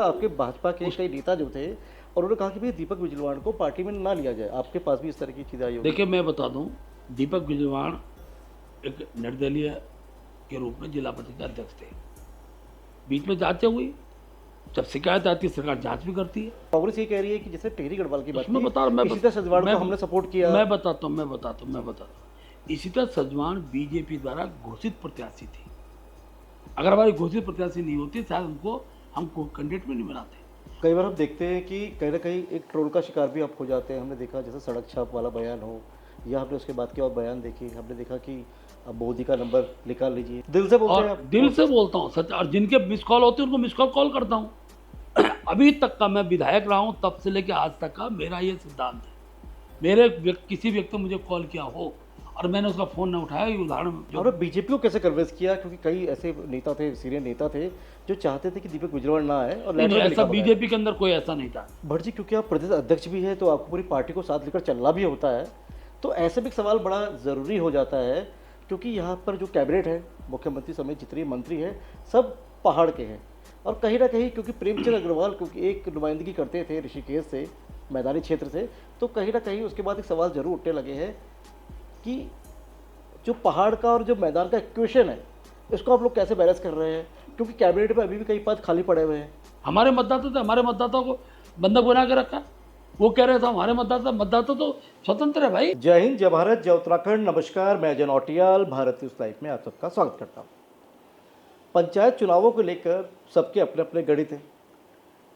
आपके भाजपा के कई नेता जो थे और उन्होंने कहा कि भाई दीपक बिजलवाण को पार्टी में ना लिया जाए। आपके पास भी इस तरह की चीज़ें आई होगी? देखिए, मैं बता दूं, दीपक बिजवाण एक निर्दलीय के रूप में जिला परिषद के अध्यक्ष थे। बीच में जांचें हुई, जब शिकायत आती है सरकार जांच भी करती है। कांग्रेस ये कह रही है कि जैसे टिहरी गढ़वाल की बात उसमें थी, बता मैं इशिता सजवाण को हमने सपोर्ट किया। मैं बताता हूँ। इशिता सजवाण बीजेपी द्वारा घोषित प्रत्याशी थी। अगर हमारी घोषित प्रत्याशी नहीं होती, शायद उनको हम कैंडिडेट में नहीं बनाते। कई बार हम देखते हैं कि कहीं ना कहीं एक ट्रोल का शिकार भी आप हो जाते हैं। हमने देखा जैसे सड़क छाप वाला बयान हो, या हमने उसके बाद के और बयान देखे, हमने देखा कि अब मोदी का नंबर निकाल लीजिए। दिल से बोलते हैं और आप? दिल से बोलता हूँ सच, और जिनके मिस कॉल होते हैं उनको मिस कॉल करता हूँ। अभी तक का मैं विधायक रहा हूँ, तब से लेकर आज तक का मेरा ये सिद्धांत है। किसी व्यक्ति ने मुझे कॉल किया हो और मैंने उसका फ़ोन न उठाया, ये उदाहरण और बीजेपी को कैसे कन्विंस किया? क्योंकि कई ऐसे नेता थे, सीनियर नेता थे, जो चाहते थे कि दीपक बिजलाल ना आए और नहीं, लेटर में ऐसा लिखा बताया। बीजेपी के अंदर कोई ऐसा नहीं था। भट्ट जी, क्योंकि आप प्रदेश अध्यक्ष भी है तो आपको पूरी पार्टी को साथ लेकर चलना भी होता है, तो ऐसे भी एक सवाल बड़ा ज़रूरी हो जाता है, क्योंकि यहाँ पर जो कैबिनेट है, मुख्यमंत्री समेत जितने मंत्री हैं, सब पहाड़ के हैं। और कहीं ना कहीं क्योंकि प्रेमचंद अग्रवाल क्योंकि एक नुमाइंदगी करते थे ऋषिकेश से, मैदानी क्षेत्र से, तो कहीं ना कहीं उसके बाद एक सवाल जरूर उठने लगे हैं कि जो पहाड़ का और जो मैदान का इक्वेशन है, इसको आप लोग कैसे बैलेंस कर रहे हैं? क्योंकि कैबिनेट में अभी भी कई पद खाली पड़े हुए हैं। हमारे मतदाताओं को बंधक बना के रखा। वो कह रहे थे हमारे मतदाता तो स्वतंत्र है भाई। जय हिंद, जय भारत, जय उत्तराखंड। नमस्कार, मैं अजय नौटियाल भारत न्यूज़ लाइव में आप सबका स्वागत करता हूँ। पंचायत चुनावों को लेकर सबके अपने अपने गणित हैं।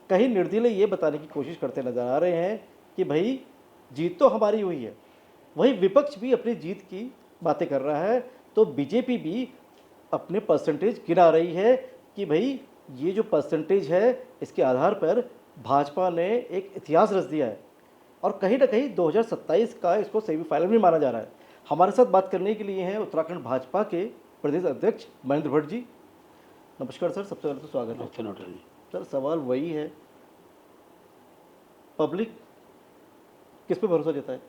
कहीं निर्दलीय ये बताने की कोशिश करते नजर आ रहे हैं कि भाई जीत तो हमारी हुई है, वहीं विपक्ष भी अपनी जीत की बातें कर रहा है, तो बीजेपी भी अपने परसेंटेज गिना रही है कि भाई ये जो परसेंटेज है, इसके आधार पर भाजपा ने एक इतिहास रच दिया है और कहीं ना कहीं 2027 का इसको सेमीफाइनल भी माना जा रहा है। हमारे साथ बात करने के लिए हैं उत्तराखंड भाजपा के प्रदेश अध्यक्ष महेंद्र भट्ट जी। नमस्कार सर, सबसे पहले तो स्वागत है। सर, सवाल वही है, पब्लिक किस पे भरोसा जताए,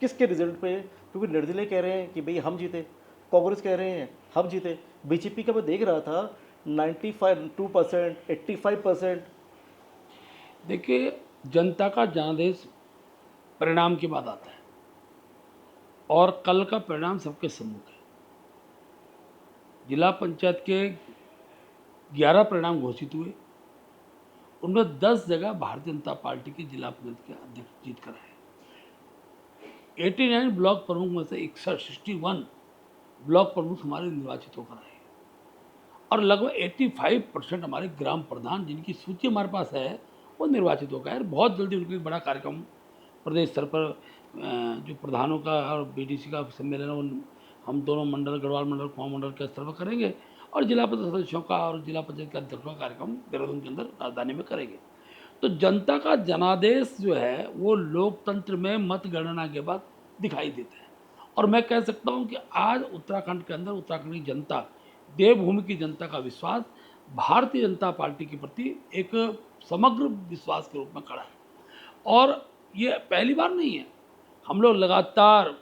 किसके रिजल्ट पे? क्योंकि निर्दलीय कह रहे हैं कि भाई हम जीते, कांग्रेस कह रहे हैं हम जीते, बीजेपी का मैं देख रहा था 95% 85%। देखिए, जनता का जनादेश परिणाम के बाद आता है और कल का परिणाम सबके सम्मुख है। जिला पंचायत के 11 परिणाम घोषित हुए, उनमें 10 जगह भारतीय जनता पार्टी के जिला परिषद के अध्यक्ष जीत कर आए। 89 ब्लॉक प्रमुख में से 61 ब्लॉक प्रमुख हमारे निर्वाचित होकर आए और लगभग 85% हमारे ग्राम प्रधान, जिनकी सूची हमारे पास है, वो निर्वाचित होकर आए। बहुत जल्दी उनके बड़ा कार्यक्रम प्रदेश स्तर पर जो प्रधानों का और बीडीसी का सम्मेलन है, हम दोनों मंडल, गढ़वाल मंडल, कुआं मंडल के स्तर पर करेंगे और जिला परिषद सदस्यों का और जिला पंचायत के अध्यक्षों का कार्यक्रम देहरादून के अंदर राजधानी में करेंगे। तो जनता का जनादेश जो है वो लोकतंत्र में मतगणना के बाद दिखाई देता है। और मैं कह सकता हूँ कि आज उत्तराखंड के अंदर उत्तराखंड की जनता, देवभूमि की जनता का विश्वास भारतीय जनता पार्टी के प्रति एक समग्र विश्वास के रूप में खड़ा है। और ये पहली बार नहीं है, हम लोग लगातार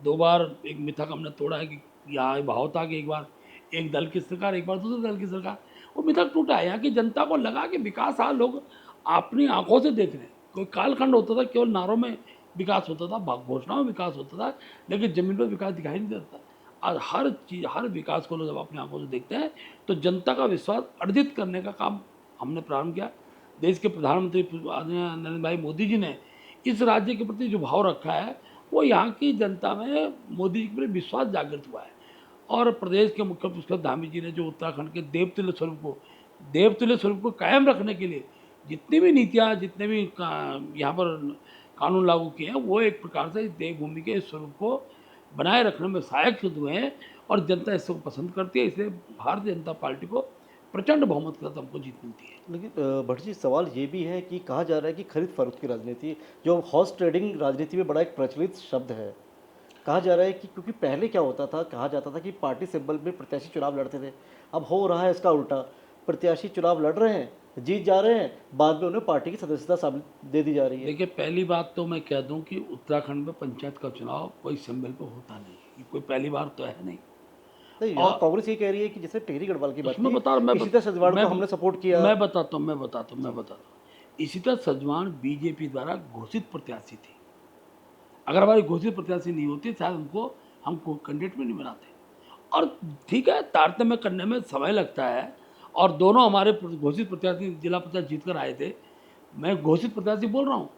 2 बार एक मिथक हमने तोड़ा है कि यहाँ भाव था कि एक बार एक दल की सरकार, एक बार दूसरे दल की सरकार। वो मिथक टूटा है। यहाँ की जनता को लगा कि विकास आज लोग अपनी आंखों से देख रहे हैं। कोई कालखंड होता था केवल नारों में विकास होता था, घोषणाओं में विकास होता था, लेकिन जमीन पर विकास दिखाई नहीं देता। आज हर चीज़, हर विकास को लोग जब अपनी आंखों से देखते हैं तो जनता का विश्वास अर्जित करने का काम हमने प्रारंभ किया। देश के प्रधानमंत्री नरेंद्र भाई मोदी जी ने इस राज्य के प्रति जो भाव रखा है, वो यहाँ की जनता में मोदी जी के प्रति विश्वास जागृत हुआ है। और प्रदेश के मुख्यमंत्री पुष्कर धामी जी ने जो उत्तराखंड के देवतुल्य स्वरूप को कायम रखने के लिए जितनी भी नीतियाँ, जितने भी यहाँ पर कानून लागू किए हैं, वो एक प्रकार से देवभूमि के स्वरूप को बनाए रखने में सहायक सिद्ध हुए हैं और जनता इसको पसंद करती है। इसलिए भारतीय जनता पार्टी को प्रचंड बहुमत के साथ हमको जीत मिलती है। लेकिन भट्ट जी, सवाल ये भी है कि कहा जा रहा है कि खरीद फरोख्त की राजनीति, जो हॉर्स ट्रेडिंग राजनीति में बड़ा एक प्रचलित शब्द है, कहा जा रहा है कि क्योंकि पहले क्या होता था, कहा जाता था कि पार्टी सिंबल में प्रत्याशी चुनाव लड़ते थे, अब हो रहा है इसका उल्टा। प्रत्याशी चुनाव लड़ रहे हैं, जीत जा रहे हैं, बाद में उन्हें पार्टी की सदस्यता शामिल दे दी जा रही है। देखिए, पहली बात तो मैं कह दूं कि उत्तराखंड में पंचायत का चुनाव कोई सिंबल पर होता नहीं, ये कोई पहली बार तो है नहीं। नहीं, यहाँ कांग्रेस ये कह रही है कि जैसे टिहरी गढ़वाल की बात मैं की, बता रहा इसी तरह सजवाड़ को हमने सपोर्ट किया। मैं बताता हूँ इसी तरह सजवान बीजेपी द्वारा घोषित प्रत्याशी थी। अगर हमारी घोषित प्रत्याशी नहीं होती शायद हमको कैंडिडेट में नहीं बनाते। और ठीक है, तारतम्य करने में समय लगता है, और दोनों हमारे घोषित प्रत्याशी जिला प्रत्याशी जीत कर आए थे। मैं घोषित प्रत्याशी बोल रहा हूँ,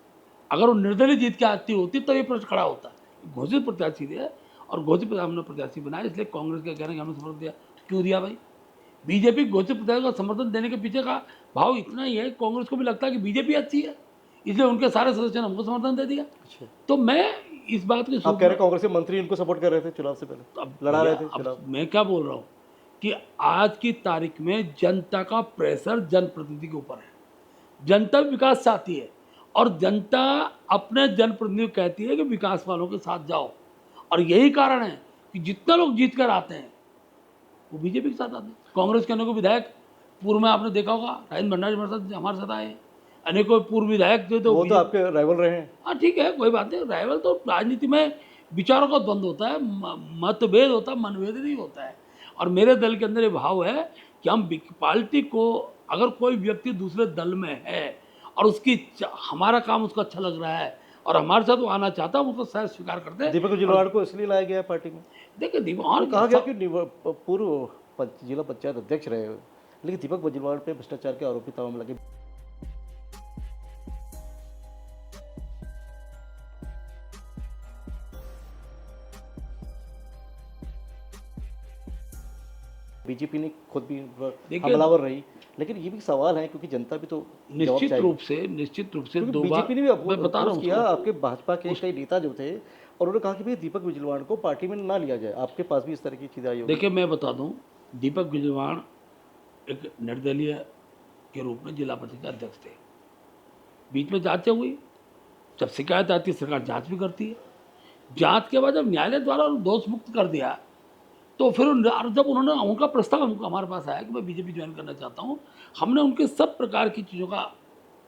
अगर वो निर्दलीय जीत के आती होती तो ये प्रश्न खड़ा होता। घोषित प्रत्याशी थे और घोषित हमने प्रत्याशी बनाया, इसलिए कांग्रेस के कहने कि हमने समर्थन दिया। तो क्यों दिया भाई? बीजेपी घोषित प्रत्याशी का समर्थन देने के पीछे का भाव इतना ही है, कांग्रेस को भी लगता है कि बीजेपी अच्छी है, इसलिए उनके सारे सदस्यों ने हमको समर्थन दे दिया। अच्छा, तो मैं इस बात की आप कह रहे कांग्रेस के मंत्री इनको सपोर्ट कर रहे थे चुनाव से पहले, अब लड़ा रहे थे अब चुनाव। मैं क्या बोल रहा हूँ कि आज की तारीख में जनता का प्रेशर जनप्रतिनिधि के ऊपर है। जनता विकास चाहती है और जनता अपने जनप्रतिनिधि को कहती है कि विकास वालों के साथ जाओ, और यही कारण है कि जितना लोग जीत कर आते हैं वो बीजेपी के साथ आते हैं। कांग्रेस के अनेकों विधायक पूर्व में आपने देखा होगा, राजेंद्र भंडारी हमारे साथ आए हैं। अनेकों पूर्व विधायक जो तो वो तो आपके राइवल रहे हैं। हाँ ठीक है, कोई बात नहीं, राइवल तो राजनीति में विचारों का द्वंद्व होता है, मतभेद होता है, मनभेद नहीं होता है। और मेरे दल के अंदर ये भाव है कि हम पार्टी को, अगर कोई व्यक्ति दूसरे दल में है और हमारा काम उसको अच्छा लग रहा है और हमारे साथ वो आना चाहता है, हम उसको शायद स्वीकार करते हैं। दीपक बिजलवाड़ को इसलिए लाया गया पार्टी में, देखिए दीपक कहा गया कि पूर्व जिला पंचायत अध्यक्ष रहे, लेकिन दीपक बिजलवाड़ पे भ्रष्टाचार के आरोपी तमाम लगे। बीजेपी ने खुद भी हमलावर रही, लेकिन ये भी सवाल है क्योंकि जनता भी तो निश्चित रूप से दो बार बीजेपी ने भी मैं बता रहा हूँ किया। आपके भाजपा के कई नेता जो थे और उन्होंने कहा कि भाई दीपक बिजलवाड़ को पार्टी में ना लिया जाए। आपके पास भी इस तरह की चीज़ें आई होगी। देखिए मैं बता दूं, दीपक बिजलवाड़ एक निर्दलीय के रूप में जिला परिषद के अध्यक्ष थे। बीच में जांचें हुई, जब शिकायत आती है सरकार जांच भी करती है। जांच के बाद जब न्यायालय द्वारा दोष मुक्त कर दिया तो फिर जब उन्होंने उनका प्रस्ताव हमारे पास आया कि मैं बीजेपी ज्वाइन करना चाहता हूँ, हमने उनके सब प्रकार की चीज़ों का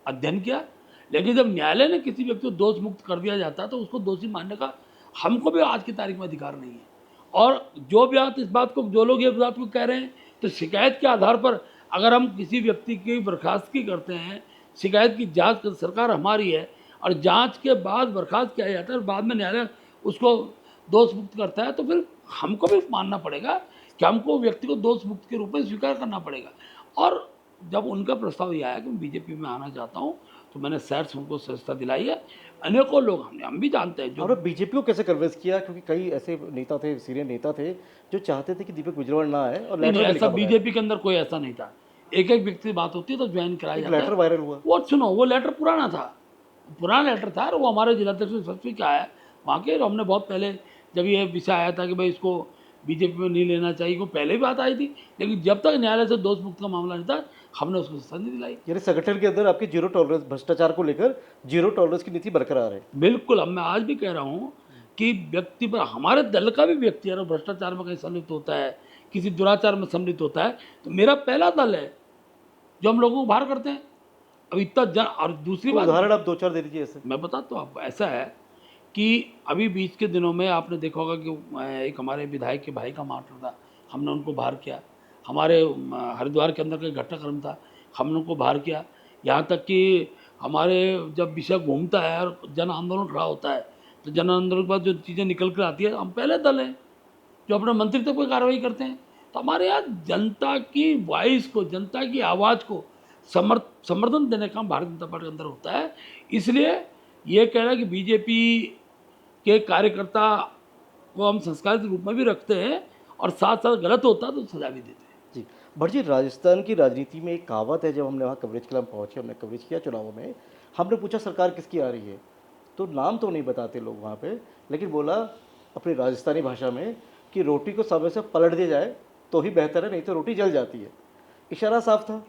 अध्ययन किया। लेकिन जब न्यायालय ने किसी व्यक्ति को दोष मुक्त कर दिया जाता है तो उसको दोषी मानने का हमको भी आज की तारीख में अधिकार नहीं है। और जो लोग ये बात को कह रहे हैं, तो शिकायत के आधार पर अगर हम किसी व्यक्ति की बर्खास्तगी करते हैं, शिकायत की जांच सरकार हमारी है और जांच के बाद बर्खास्त किया जाता है और बाद में न्यायालय उसको दोष मुक्त करता है, तो फिर हमको भी मानना पड़ेगा कि हमको व्यक्ति को दोष मुक्त के रूप में स्वीकार करना पड़ेगा। और जब उनका प्रस्ताव ये आया कि मैं बीजेपी में आना चाहता हूँ, तो मैंने सैर से उनको सदस्यता दिलाई है। अनेकों लोग हम भी जानते हैं जो और बीजेपी को कैसे कन्विंस किया, क्योंकि कई ऐसे नेता थे, सीनियर नेता थे जो चाहते थे कि दीपक बिजलवाड़ ना आए और नहीं, लेटर में ऐसा लिखा हुआ है। बीजेपी के अंदर कोई ऐसा नहीं था। एक एक व्यक्ति बात होती है तो ज्वाइन कराया एक जाता लेटर है। वायरल हुआ। वो सुनो, वो लेटर पुराना था, पुराना लेटर था और वो हमारे जिलाध्यक्ष सचिव का है वहाँ के। हमने बहुत पहले जब ये विषय आया था कि भाई इसको बीजेपी में नहीं लेना चाहिए, को पहले भी बात आई थी, लेकिन जब तक न्यायालय से दोष मुक्त का मामला नहीं था हमने उसको संधि दिलाई। यानी संगठन के अंदर आपकी जीरो टॉलरेंस, भ्रष्टाचार को लेकर जीरो टॉलरेंस की नीति बरकरार है। बिल्कुल, अब मैं आज भी कह रहा हूँ कि व्यक्ति पर, हमारे दल का भी व्यक्ति अगर भ्रष्टाचार में कहीं सम्मिलित होता है, किसी दुराचार में सम्मिलित होता है, तो मेरा पहला दल है जो हम लोगों को बाहर करते हैं। अब इतना और दूसरी बात, उदाहरण आप 2-4 दे दीजिए ऐसे। मैं बताता हूँ आपको। ऐसा है कि अभी बीच के दिनों में आपने देखा होगा कि एक हमारे विधायक के भाई का मर्डर था, हमने उनको बाहर किया। हमारे हरिद्वार के अंदर कोई घटनाक्रम था, हमने उनको बाहर किया। यहाँ तक कि हमारे जब विषय घूमता है और जन आंदोलन खड़ा होता है, तो जन आंदोलन के बाद जो चीज़ें निकल कर आती है, हम पहले दल हैं जो अपने मंत्री तक कोई कार्रवाई करते हैं। तो हमारे यहाँ जनता की वॉइस को, जनता की आवाज़ को समर्थन देने का भारतीय जनता पार्टी के अंदर होता है। इसलिए ये कह रहा है कि बीजेपी के कार्यकर्ता को हम संस्कारित रूप में भी रखते हैं और साथ साथ गलत होता है तो सजा भी देते हैं। जी भट्ट जी, राजस्थान की राजनीति में एक कहावत है, जब हमने वहाँ कवरेज के लिए पहुँचे, हमने कवरेज किया चुनावों में, हमने पूछा सरकार किसकी आ रही है, तो नाम तो नहीं बताते लोग वहाँ पे, लेकिन बोला अपनी राजस्थानी भाषा में कि रोटी को समय से पलट दिया जाए तो ही बेहतर है, नहीं तो रोटी जल जाती है। इशारा साफ था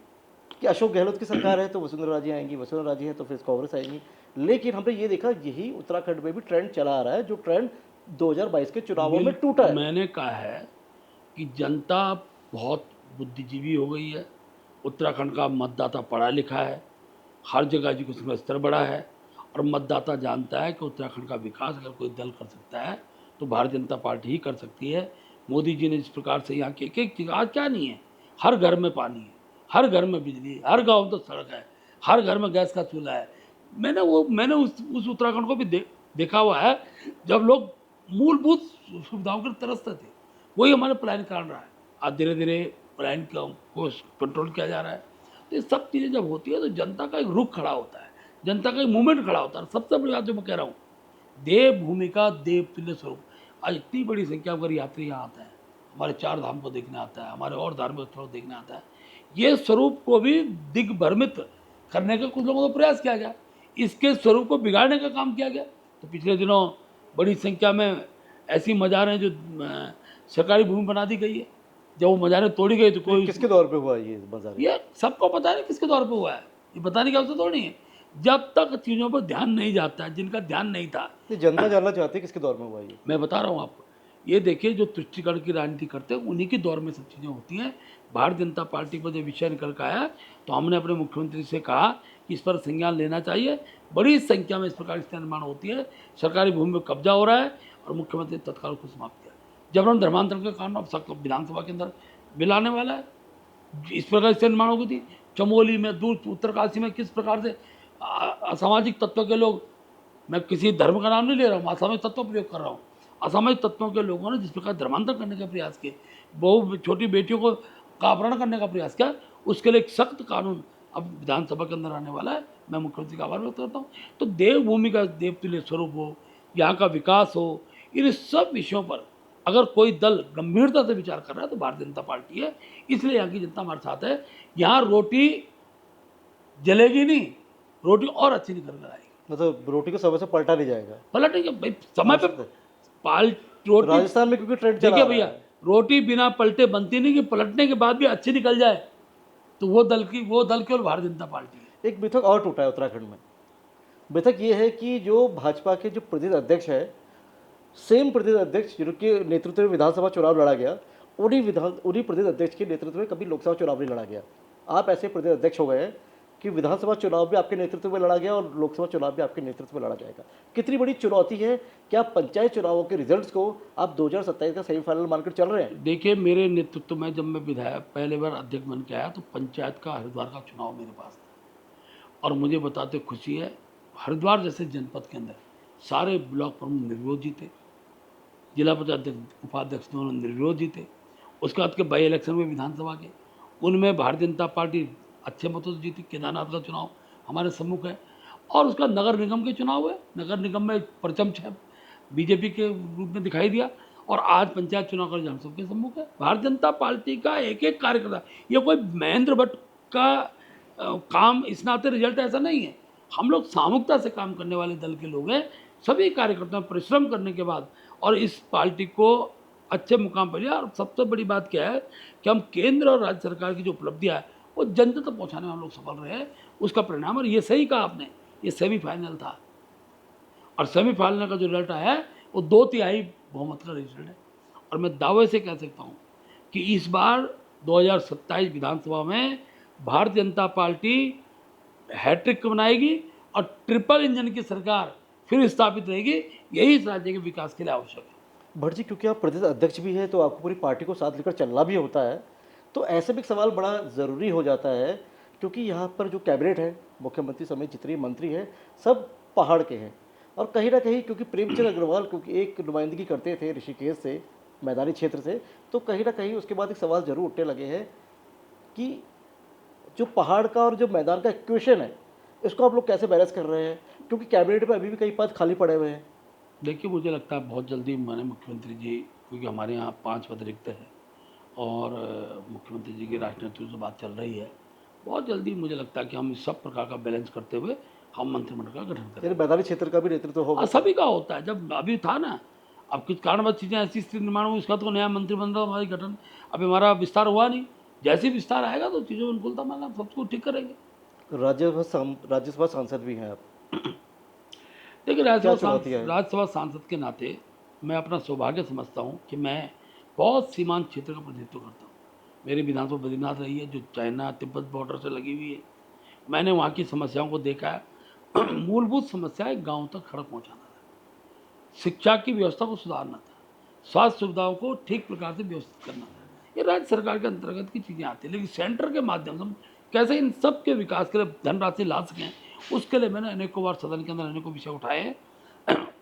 कि अशोक गहलोत की सरकार है तो वसुंधरा राजे आएंगी, वसुंधरा राजे है तो फिर कांग्रेस आएंगी। लेकिन हमने ये देखा यही उत्तराखंड में भी ट्रेंड चला आ रहा है, जो ट्रेंड 2022 के चुनावों में टूटा है। मैंने कहा है कि जनता बहुत बुद्धिजीवी हो गई है, उत्तराखंड का मतदाता पढ़ा लिखा है, हर जगह एजुकेशन का स्तर बढ़ा है और मतदाता जानता है कि उत्तराखंड का विकास अगर कोई दल कर सकता है तो भारतीय जनता पार्टी ही कर सकती है। मोदी जी ने जिस प्रकार से यहाँ की एक एक चीज़, आज क्या नहीं है, हर घर में पानी है, हर घर में बिजली है, हर गांव में तो सड़क है, हर घर में गैस का चूल्हा है। मैंने उस उत्तराखंड को भी देखा हुआ है जब लोग मूलभूत सुविधाओं के लिए तरसते थे। वही हमारे पलायन कारण रहा है। आज धीरे धीरे पलायन को कंट्रोल किया जा रहा है। तो ये सब चीज़ें जब होती है तो जनता का एक रुख खड़ा होता है, जनता का एक मूवमेंट खड़ा होता है। सबसे बड़ी बात जो मैं कह रहा हूँ, देवभूमि का देवतुल्य स्वरूप। आज इतनी बड़ी संख्या में अगर यात्री यहाँ आता है, हमारे चार धाम को देखने आता है, हमारे और धार्मिक स्थलों को देखने आता है, ये स्वरूप को भी दिग्भ्रमित करने का कुछ लोगों का प्रयास किया गया, इसके स्वरूप को बिगाड़ने का काम किया गया। तो पिछले दिनों बड़ी संख्या में ऐसी मज़ारें जो सरकारी भूमि बना दी गई है, जब वो मज़ारें तोड़ी गई तो कोई, किसके दौर पे हुआ ये बाजार? ये सबको पता नहीं किसके दौर पे हुआ है, ये बताने की आवश्यकता थोड़ी है। जब तक चीज़ों पर ध्यान नहीं जाता है, जिनका ध्यान नहीं था, ये जनता जानना चाहती है किसके दौर में हुआ ये? मैं बता रहा हूँ आपको, ये देखिए जो तुष्टिकरण की राजनीति करते हैं उन्हीं के दौर में सब चीज़ें होती हैं। भारतीय जनता पार्टी पर जब विषय निकल कर आया तो हमने अपने मुख्यमंत्री से कहा कि इस पर संज्ञान लेना चाहिए। बड़ी संख्या में इस प्रकार की निर्माण होती है, सरकारी भूमि में कब्जा हो रहा है, और मुख्यमंत्री ने तत्काल को समाप्त किया। जबरन धर्मांतरण का कानून अब सख्त विधानसभा के अंदर बिल आने वाला है। इस प्रकार से निर्माण हो गई थी चमोली में, दूर उत्तरकाशी में किस प्रकार से असामाजिक तत्व के लोग, मैं किसी धर्म का नाम नहीं ले रहा हूँ, असामाजिक तत्व प्रयोग कर रहा हूँ, असामाजिक तत्वों के लोगों ने जिस प्रकार धर्मांतर करने का प्रयास किए, बहु छोटी बेटियों को का अपहरण करने का प्रयास किया, उसके लिए एक सख्त कानून अब विधानसभा के अंदर आने वाला है। मैं मुख्यमंत्री का आभार व्यक्त करता हूँ। तो देवभूमि का देवतुल्य स्वरूप हो, यहाँ का विकास हो, इन सब विषयों पर अगर कोई दल गंभीरता से विचार कर रहा है तो भारतीय जनता पार्टी है। इसलिए यहाँ की जनता हमारे साथ है। यहाँ रोटी जलेगी नहीं, रोटी और अच्छी निकल कर आएगी। मतलब रोटी को समय से पलटा नहीं जाएगा? पलटेंगे भाई, समय पे रोटी। राजस्थान में क्योंकि ट्रेंड चला देखिए रहा भैया, है। रोटी बिना पलटे बनती नहीं, कि पलटने के बाद भी अच्छी निकल जाए, तो वो दल केवल भारतीय जनता पार्टी है। एक मिथक और टूटा है उत्तराखंड में। मिथक ये है कि जो भाजपा के जो प्रदेश अध्यक्ष है, सेम प्रदेश अध्यक्ष जिनके नेतृत्व में विधानसभा चुनाव लड़ा गया, उन्हीं प्रदेश अध्यक्ष के नेतृत्व में कभी लोकसभा चुनाव नहीं लड़ा गया। आप ऐसे प्रदेश अध्यक्ष हो गए हैं कि विधानसभा चुनाव भी आपके नेतृत्व में लड़ा गया और लोकसभा चुनाव भी आपके नेतृत्व में लड़ा जाएगा। कितनी बड़ी चुनौती है। क्या पंचायत चुनावों के रिजल्ट्स को आप 2027 का सेमीफाइनल मानकर चल रहे हैं? देखिए, मेरे नेतृत्व में जब मैं विधायक पहले बार अध्यक्ष बन के आया तो पंचायत का हरिद्वार का चुनाव मेरे पास था, और मुझे बताते खुशी है, हरिद्वार जैसे जनपद के अंदर सारे ब्लॉक प्रमुख निर्विरोध जीते, जिला पंचायत उपाध्यक्ष दोनों निर्विरोध जीते। उसके बाद के बाई इलेक्शन में विधानसभा के, उनमें भारतीय जनता पार्टी अच्छे मतों से जीती। केदारनाथ का चुनाव हमारे सम्मुख है, और उसका नगर निगम के चुनाव हुए। नगर निगम में परचम छह बीजेपी के रूप में दिखाई दिया, और आज पंचायत चुनाव का हम सबके सम्मुख है। भारतीय जनता पार्टी का एक एक कार्यकर्ता, ये कोई महेंद्र भट्ट का काम इस नाते रिजल्ट ऐसा नहीं है। हम लोग सामूहिकता से काम करने वाले दल के लोग हैं। सभी कार्यकर्ता परिश्रम करने के बाद और इस पार्टी को अच्छे मुकाम पर लिया। और सबसे बड़ी बात क्या है कि हम केंद्र और राज्य सरकार की जो उपलब्धियाँ है वो जनता तक पहुँचाने में हम लोग सफल रहे हैं, उसका परिणाम। और ये सही कहा आपने, ये सेमीफाइनल था, और सेमीफाइनल का जो रिजल्ट आया है वो 2/3 बहुमत का रिजल्ट है। और मैं दावे से कह सकता हूँ कि इस बार 2027 विधानसभा में भारतीय जनता पार्टी हैट्रिक बनाएगी और ट्रिपल इंजन की सरकार फिर स्थापित रहेगी। यही इस राज्य के विकास के लिए आवश्यक है। भट्ट जी, क्योंकि आप प्रदेश अध्यक्ष भी हैं तो आपको पूरी पार्टी को साथ लेकर चलना भी होता है, तो ऐसे भी एक सवाल बड़ा ज़रूरी हो जाता है, क्योंकि यहाँ पर जो कैबिनेट है, मुख्यमंत्री समेत जितने मंत्री हैं, सब पहाड़ के हैं। और कहीं ना कहीं क्योंकि प्रेमचंद अग्रवाल क्योंकि एक नुमाइंदगी करते थे ऋषिकेश से, मैदानी क्षेत्र से, तो कहीं ना कहीं उसके बाद एक सवाल ज़रूर उठने लगे हैं कि जो पहाड़ का और जो मैदान का इक्वेशन है, इसको आप लोग कैसे बैलेंस कर रहे हैं, क्योंकि कैबिनेट में अभी भी कई पद खाली पड़े हुए हैं। देखिए, मुझे लगता है बहुत जल्दी माननीय मुख्यमंत्री जी, क्योंकि हमारे यहाँ 5 पद रिक्त हैं और मुख्यमंत्री जी की राष्ट्रीय नेतृत्व से बात चल रही है, बहुत जल्दी मुझे लगता है कि हम इस सब प्रकार का बैलेंस करते हुए हम मंत्रिमंडल का गठन करें। यानी मैदानी क्षेत्र का भी नेतृत्व होगा? सभी का होता है। जब अभी था ना, अब कुछ कारणवश चीज़ें ऐसी स्थिति निर्माण हुई, उसका तो नया मंत्रिमंडल हमारी गठन, अभी हमारा विस्तार हुआ नहीं। जैसे ही विस्तार आएगा तो चीज़ों में अनुकूलता मांगा सबको ठीक करेंगे। राज्यसभा सांसद भी हैं आप। देखिए, राज्यसभा सांसद के नाते मैं अपना सौभाग्य समझता हूँ कि मैं बहुत सीमांत क्षेत्र का प्रतिनिधित्व करता हूँ। मेरी विधानसभा बद्रीनाथ रही है, जो चाइना तिब्बत बॉर्डर से लगी हुई है। मैंने वहाँ की समस्याओं को देखा है। मूलभूत समस्याएं गाँव तक सड़क पहुँचाना था, शिक्षा की व्यवस्था को सुधारना था, स्वास्थ्य सुविधाओं को ठीक प्रकार से व्यवस्थित करना, ये राज्य सरकार के अंतर्गत की चीज़ें आती हैं। लेकिन सेंटर के माध्यम से हम कैसे इन सब के विकास के लिए धनराशि ला सकें, उसके लिए मैंने अनेकों बार सदन के अंदर अनेकों विषय उठाए हैं।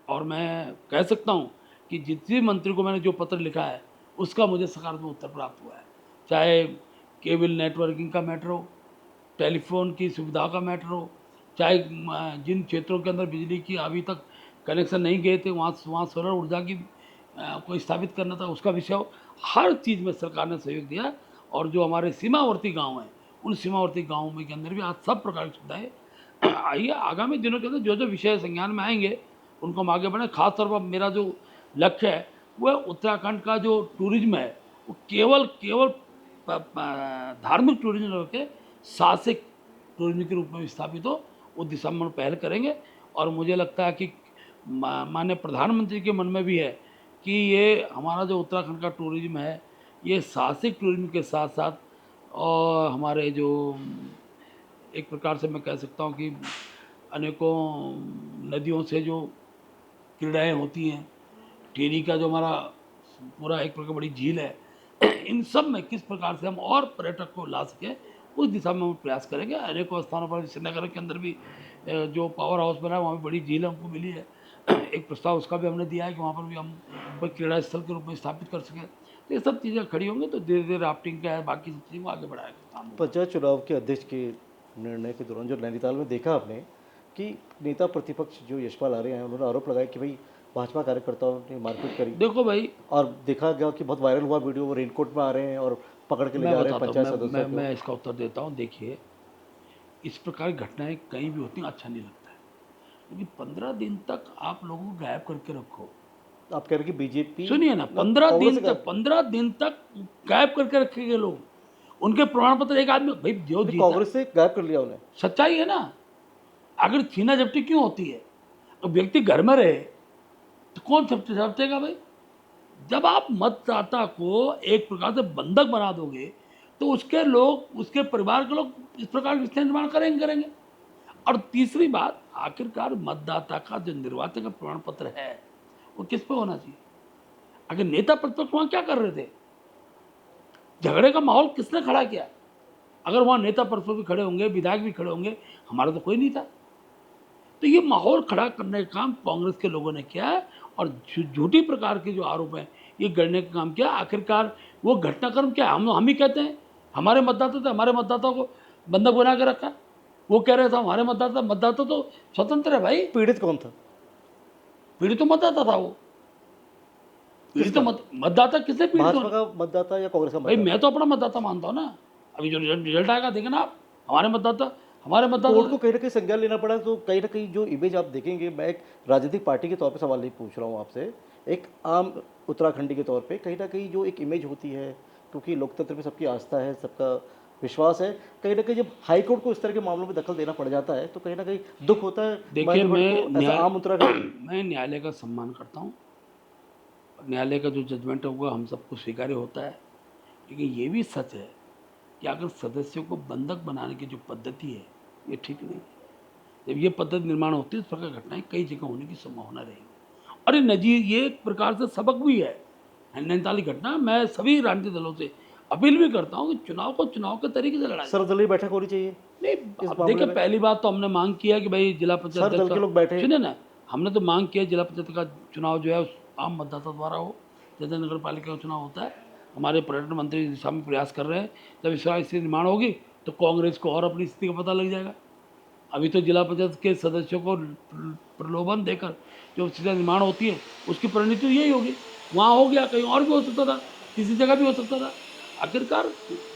और मैं कह सकता हूँ कि जिस भी मंत्री को मैंने जो पत्र लिखा है उसका मुझे सकारात्मक उत्तर प्राप्त हुआ है। चाहे केबल नेटवर्किंग का मैटर हो, टेलीफोन की सुविधा का मैटर हो, चाहे जिन क्षेत्रों के अंदर बिजली की अभी तक कनेक्शन नहीं गए थे वहाँ वहाँ सोलर ऊर्जा की को स्थापित करना था, उसका विषय हो, हर चीज़ में सरकार ने सहयोग दिया। और जो हमारे सीमावर्ती गांव हैं, उन सीमावर्ती गाँवों में के अंदर भी आज सब प्रकार की सुविधाएँ आइए आगामी दिनों के अंदर जो जो विषय संज्ञान में आएंगे उनको हम आगे बढ़ें। खासतौर पर मेरा जो लक्ष्य है वह उत्तराखंड का जो टूरिज्म है वो केवल केवल धार्मिक टूरिज्म होकर साहसिक टूरिज्म के रूप में स्थापित हो, उस दिशा में हम पहल करेंगे। और मुझे लगता है कि माननीय प्रधानमंत्री के मन में भी है कि ये हमारा जो उत्तराखंड का टूरिज्म है ये साहसिक टूरिज्म के साथ साथ और हमारे जो एक प्रकार से मैं कह सकता हूँ कि अनेकों नदियों से जो क्रीड़ाएँ होती हैं, टिहरी का जो हमारा पूरा एक प्रकार बड़ी झील है, इन सब में किस प्रकार से हम और पर्यटक को ला सकें उस दिशा में हम प्रयास करेंगे। अनेकों स्थानों पर श्रीनगर के अंदर भी जो पावर हाउस बना है वहाँ भी बड़ी झील हमको मिली है। एक प्रस्ताव उसका भी हमने दिया है कि वहाँ पर भी हम कोई क्रीड़ा स्थल के रूप में स्थापित कर सकें। तो ये सब चीज़ें खड़ी होंगी तो धीरे धीरे राफ्टिंग का है बाकी सब चीज़ें को आगे बढ़ाएगा काम। पंचायत चुनाव के अध्यक्ष के निर्णय के दौरान जो नैनीताल में देखा आपने कि नेता प्रतिपक्ष जो यशपाल आर्य हैं उन्होंने आरोप लगाया कि भाई भाजपा कार्यकर्ताओं ने मारपीट करी, देखो भाई, और देखा गया कि बहुत वायरल हुआ वीडियो, वो रेनकोट में आ रहे हैं और पकड़ के ले मैं जा रहे हैं बताता पंचायत हूँ, सदस्यों को। मैं इसका उत्तर देता हूँ। देखिए, इस प्रकार की घटनाएं कहीं भी होती हैं, अच्छा नहीं लगता है। लेकिन 15 दिन तक आप लोगों को गायब करके रखो। आप कह रहे हैं कि बीजेपी सुनिए ना, 15 दिन तक गायब करके रखेंगे लोग। उनके प्रमाण पत्र एक आदमी भाई जो जीता, कांग्रेस से गायब कर लिया उन्हें। सच्चाई है ना। अगर छीना झपटी क्यों होती है? अब व्यक्ति घर में रहे तो कौन झपटेगा भाई? जब आप मतदाता को एक प्रकार से बंधक बना दोगे तो उसके लोग, उसके परिवार के लोग इस प्रकार का रिश्ते निर्माण करेंगे। और तीसरी बात, आखिरकार मतदाता का जो निर्वाचन का प्रमाण पत्र है वो किस पे होना चाहिए? अगर नेता प्रतिपक्ष वहां क्या कर रहे थे? झगड़े का माहौल किसने खड़ा किया? अगर वहां नेता प्रतिपक्ष भी खड़े होंगे, विधायक भी खड़े होंगे, हमारा तो कोई नहीं था। तो ये माहौल खड़ा करने का काम कांग्रेस के लोगों ने किया है और झूठी प्रकार के जो आरोप हैं ये गढ़ने का काम किया। आखिरकार वो घटनाक्रम क्या है? हम ही कहते हैं हमारे मतदाता थे, हमारे मतदाता को बंधक बना के रखा। वो कह रहे थे हमारे मतदाता तो स्वतंत्र है भाई। पीड़ित कौन था? पीड़ित तो मतदाता था। वो पीड़ित तो मतदाता किसने पीड़ित भाजपा होना? का मतदाता या कांग्रेस का भाई मतदाता? मैं तो अपना मतदाता मानता हूँ ना। अभी जो रिजल्ट आएगा देखना आप, हमारे मतदाता कोर्ट को कहीं ना कहीं संज्ञान लेना पड़ा, तो कहीं ना कहीं जो इमेज आप देखेंगे, मैं एक राजनीतिक पार्टी के तौर पे सवाल नहीं पूछ रहा हूँ आपसे, एक आम उत्तराखंडी के तौर पे कहीं ना कहीं जो एक इमेज होती है, क्योंकि लोकतंत्र में सबकी आस्था है, सबका विश्वास है, कहीं ना कहीं जब हाई कोर्ट को इस तरह के मामलों में दखल देना पड़ जाता है तो कहीं ना कहीं दुख होता है। देखिए, महेंद्र भट्ट को आम उत्तराखंड मैं न्यायालय का सम्मान करता हूँ। न्यायालय का जो जजमेंट होगा हम सबको स्वीकार्य होता है। लेकिन ये भी सच है कि अगर सदस्यों को बंधक बनाने की जो पद्धति है ये ठीक नहीं है। जब ये पद्धति निर्माण होती है इस प्रकार घटनाएं कई जगह होने की संभावना रहेगी। और ये नजीर, ये एक प्रकार से सबक भी है नैनीताल की घटना। मैं सभी राजनीतिक दलों से अपील भी करता हूँ कि चुनाव को चुनाव के तरीके से लड़ा जाए। सर्वदलीय बैठक होनी चाहिए। नहीं, अब देखिए, पहली बात तो हमने मांग किया कि भाई जिला पंचायत दल के लोग बैठे, सुनिए ना, हमने तो मांग किया जिला पंचायत का चुनाव जो है उस आम मतदाता द्वारा हो, जैसे नगर पालिका का चुनाव होता है। हमारे पर्यटन मंत्री इस दिशा में प्रयास कर रहे हैं। जब इस स्थिति निर्माण होगी तो कांग्रेस को और अपनी स्थिति का पता लग जाएगा। अभी तो जिला पंचायत के सदस्यों को प्रलोभन देकर जो स्थिति निर्माण होती है उसकी परिणति यही होगी। वहाँ हो गया, कहीं और भी हो सकता था, किसी जगह भी हो सकता था। आखिरकार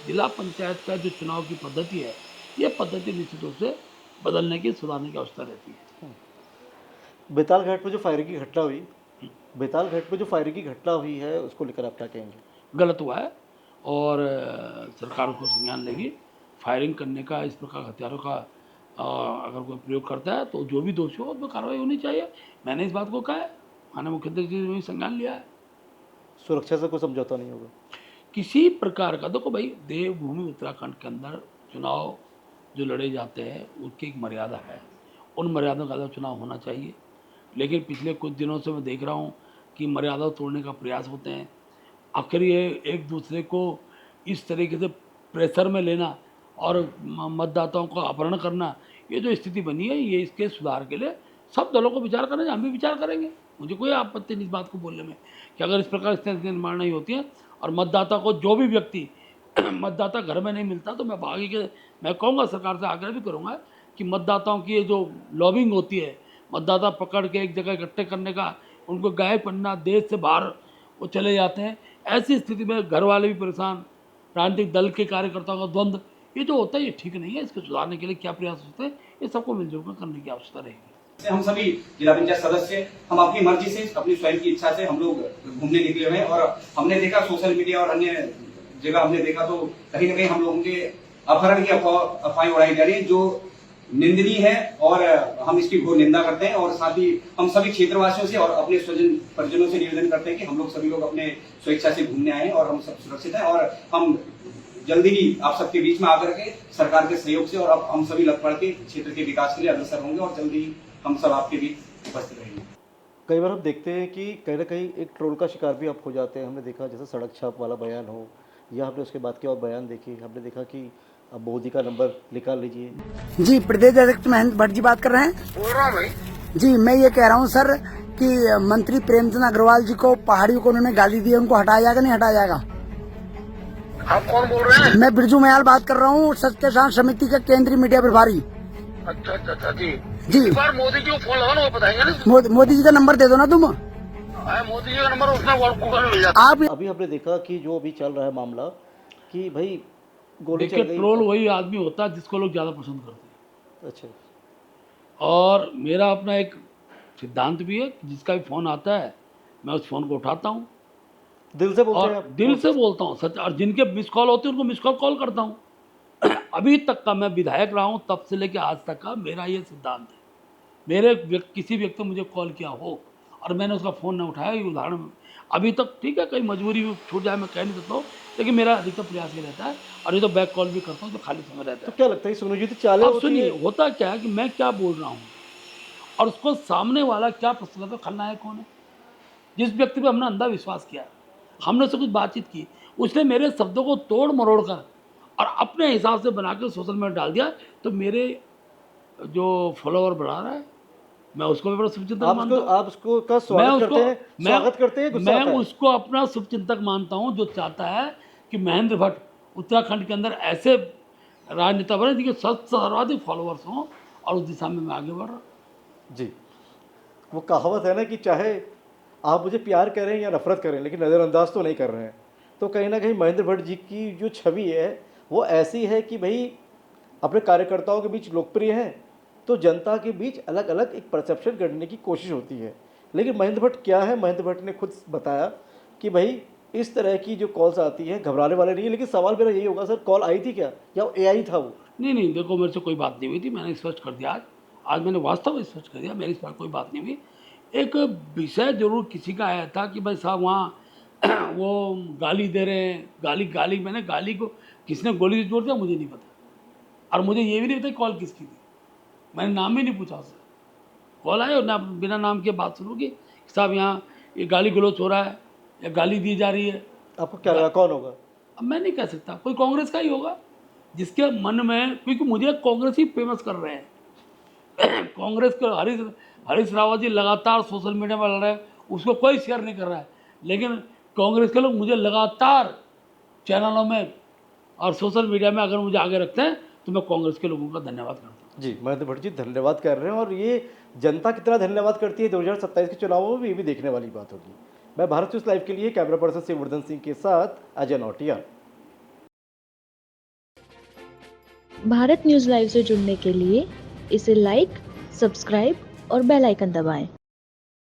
जिला पंचायत का जो चुनाव की पद्धति है ये पद्धति निश्चित रूप से बदलने की, सुधारने की आवश्यकता रहती है। बेताल घाट पर जो फायरिंग की घटना हुई, बेताल घाट पर जो फायरिंग की घटना हुई है उसको लेकर आप क्या कहेंगे? गलत हुआ है और सरकार उसको संज्ञान लेगी। फायरिंग करने का, इस प्रकार हथियारों का अगर कोई प्रयोग करता है तो जो भी दोषी हो उस पर कार्रवाई होनी चाहिए। मैंने इस बात को कहा है, माननीय मुख्यमंत्री जी ने भी संज्ञान लिया है। सुरक्षा से कोई समझौता नहीं होगा किसी प्रकार का। देखो भाई, देवभूमि उत्तराखंड के अंदर चुनाव जो लड़े जाते हैं उनकी एक मर्यादा है, उन मर्यादाओं का चुनाव होना चाहिए। लेकिन पिछले कुछ दिनों से मैं देख रहा हूँ की मर्यादा तोड़ने का प्रयास होते हैं। आखिर ये एक दूसरे को इस तरीके से प्रेशर में लेना और मतदाताओं का अपहरण करना, ये जो स्थिति बनी है, ये इसके सुधार के लिए सब दलों को विचार करना चाहिए। हम भी विचार करेंगे, मुझे कोई आपत्ति नहीं इस बात को बोलने में कि अगर इस प्रकार स्थिति निर्माण नहीं होती है और मतदाता को जो भी व्यक्ति मतदाता घर में नहीं मिलता, तो मैं कहूँगा, सरकार से आग्रह भी करूँगा कि मतदाताओं की ये जो लॉबिंग होती है, मतदाता पकड़ के एक जगह इकट्ठे करने का, उनको गायब करना, देश से बाहर वो चले जाते हैं, ऐसी स्थिति में घर वाले भी परेशान, राजनीतिक दल के कार्यकर्ताओं का द्वंद्व, ये जो होता है ये ठीक नहीं है। इसको सुधारने के लिए क्या प्रयास होते हैं, ये सबको मिलजुल कर करने की आवश्यकता रहेगी। हम सभी जिला पंचायत सदस्य हम अपनी मर्जी से, अपनी स्वयं की इच्छा से हम लोग घूमने निकले हुए हैं और हमने देखा सोशल मीडिया और अन्य जगह हमने देखा तो कहीं ना कहीं हम लोगों के अपहरण की अफवाहें उड़ाई जा रही है, जो निंदनीय है और हम इसकी घोर निंदा करते हैं। और साथ ही हम सभी क्षेत्रवासियों से और अपने स्वजन परिजनों से निवेदन करते हैं कि हम लोग सभी लोग अपने स्वेच्छा से घूमने आए हैं और हम सब सुरक्षित हैं और हम जल्दी ही आप सबके बीच में आकर के सरकार के सहयोग से और अब हम सभी लग पड़ के क्षेत्र के विकास के लिए अग्रसर होंगे और जल्दी ही हम सब आपके बीच उपस्थित रहेंगे। कई बार हम देखते हैं कि कहीं ना कहीं एक ट्रोल का शिकार भी आप हो जाते हैं। हमने देखा जैसे सड़क छाप वाला बयान हो, या हमने उसके बाद के और बयान देखी, हमने देखा कि अब मोदी का नंबर निकाल लीजिए। जी, प्रदेश अध्यक्ष महेंद्र भट्ट जी बात कर रहे हैं। बोल रहा हूँ भाई। जी, मैं ये कह रहा हूँ सर कि मंत्री प्रेमचंद अग्रवाल जी को पहाड़ियों को उन्होंने गाली दी है, उनको हटाया जाएगा नहीं हटाया जाएगा? आप कौन बोल रहे हैं? मैं बिरजू मयाल बात कर रहा हूँ, सत्य शांत समिति के केंद्रीय मीडिया प्रभारी। अच्छा जी जी। इस बार मोदी जी को फोन लगाना, वो बताएंगे ना। मोदी जी का नंबर दे दो ना तुम। मोदी जी का नंबर उसने गूगल में लिया। आप अभी हमने देखा कि जो अभी चल रहा है मामला कि भाई गोली चल देखिए, गई। ट्रोल वही आदमी होता है जिसको लोग ज़्यादा पसंद करते हैं। अच्छा। और मेरा अपना एक सिद्धांत भी है कि जिसका भी फ़ोन आता है मैं उस फ़ोन को उठाता हूँ दिल से बोलते हैं और आप? दिल से बोलता हूँ सच। और जिनके मिस कॉल होते हैं उनको मिस कॉल करता हूँ। अभी तक का मैं विधायक रहा हूँ, तब से लेकर आज तक का मेरा ये सिद्धांत है। किसी व्यक्ति ने मुझे कॉल किया हो और मैंने उसका फ़ोन ना उठाया, ये उदाहरण अभी तक, ठीक है, कहीं मजबूरी में छूट जाए मैं कह नहीं सकता हूँ, लेकिन मेरा अधिकतर प्रयास ये रहता है। और ये तो बैक कॉल भी करता हूँ तो खाली समय रहता तो है। क्या लगता है सुनो जी, तो चाले अब होती सुनिए, है। होता क्या है कि मैं क्या बोल रहा हूँ और उसको सामने वाला क्या प्रश्न करता है, खलनायक कौन है? जिस व्यक्ति पे हमने अंधा विश्वास किया, हमने उससे कुछ बातचीत की, उसने मेरे शब्दों को तोड़ मरोड़ कर और अपने हिसाब से बना कर सोशल मीडिया डाल दिया, तो मेरे जो फॉलोअर बढ़ा रहा है, मैं उसको भी बड़ा शुभचिंतक मानता हूँ। आप उसको का स्वागत करते हैं, स्वागत करते हैं, गुस्सा मैं आता है? उसको अपना शुभचिंतक मानता हूँ जो चाहता है कि महेंद्र भट्ट उत्तराखंड के अंदर ऐसे राजनेता बने जिनके सर्वाधिक फॉलोअर्स हों, और उस दिशा में मैं आगे बढ़ रहा हूँ। जी, वो कहावत है ना कि चाहे आप मुझे प्यार करें या नफरत करें, लेकिन नज़रअंदाज तो नहीं कर रहे हैं। तो कहीं ना कहीं महेंद्र भट्ट जी की जो छवि है वो ऐसी है कि भाई अपने कार्यकर्ताओं के बीच लोकप्रिय हैं, तो जनता के बीच अलग अलग एक परसेप्शन करने की कोशिश होती है। लेकिन महेंद्र भट्ट क्या है, महेंद्र भट्ट ने खुद बताया कि भाई इस तरह की जो कॉल्स आती हैं घबराने वाले नहीं है। लेकिन सवाल मेरा यही होगा सर, कॉल आई थी क्या या एआई था वो? नहीं, देखो, मेरे से कोई बात नहीं हुई थी, मैंने स्पष्ट कर दिया आज मैंने वास्तव में स्पष्ट कर दिया, मेरी इस पर कोई बात नहीं हुई। एक विषय जरूर किसी का आया था कि भाई साहब वहाँ वो गाली दे रहे हैं, गाली मैंने गाली को किसने गोली से जोड़ दिया मुझे नहीं पता, और मुझे ये भी नहीं पता कॉल किसकी थी। मैंने नाम भी नहीं पूछा उससे, कॉल आए और ना बिना नाम के बात शुरू की, साहब यहाँ ये गाली गलौच हो रहा है या गाली दी जा रही है। आपको क्या लगा कौन होगा? अब मैं नहीं कह सकता, कोई कांग्रेस का ही होगा जिसके मन में, क्योंकि मुझे कांग्रेस ही फेमस कर रहे हैं। कांग्रेस के हरीश रावत जी लगातार सोशल मीडिया में लड़ रहे हैं, उसको कोई शेयर नहीं कर रहा है, लेकिन कांग्रेस के लोग मुझे लगातार चैनलों में और सोशल मीडिया में अगर मुझे आगे रखते हैं तो मैं कांग्रेस के लोगों का धन्यवाद करता हूँ। जी, महेंद्र भट्ट जी धन्यवाद कर रहे हैं, और ये जनता कितना धन्यवाद करती है 2027 के चुनावों में, ये भी देखने वाली बात होगी। मैं भारत न्यूज़ लाइव के लिए कैमरा पर्सन शिववर्धन सिंह के साथ अजय नौटियाल। भारत न्यूज़ लाइव से जुड़ने के लिए इसे लाइक, सब्सक्राइब और बेल आइकन दबाएं।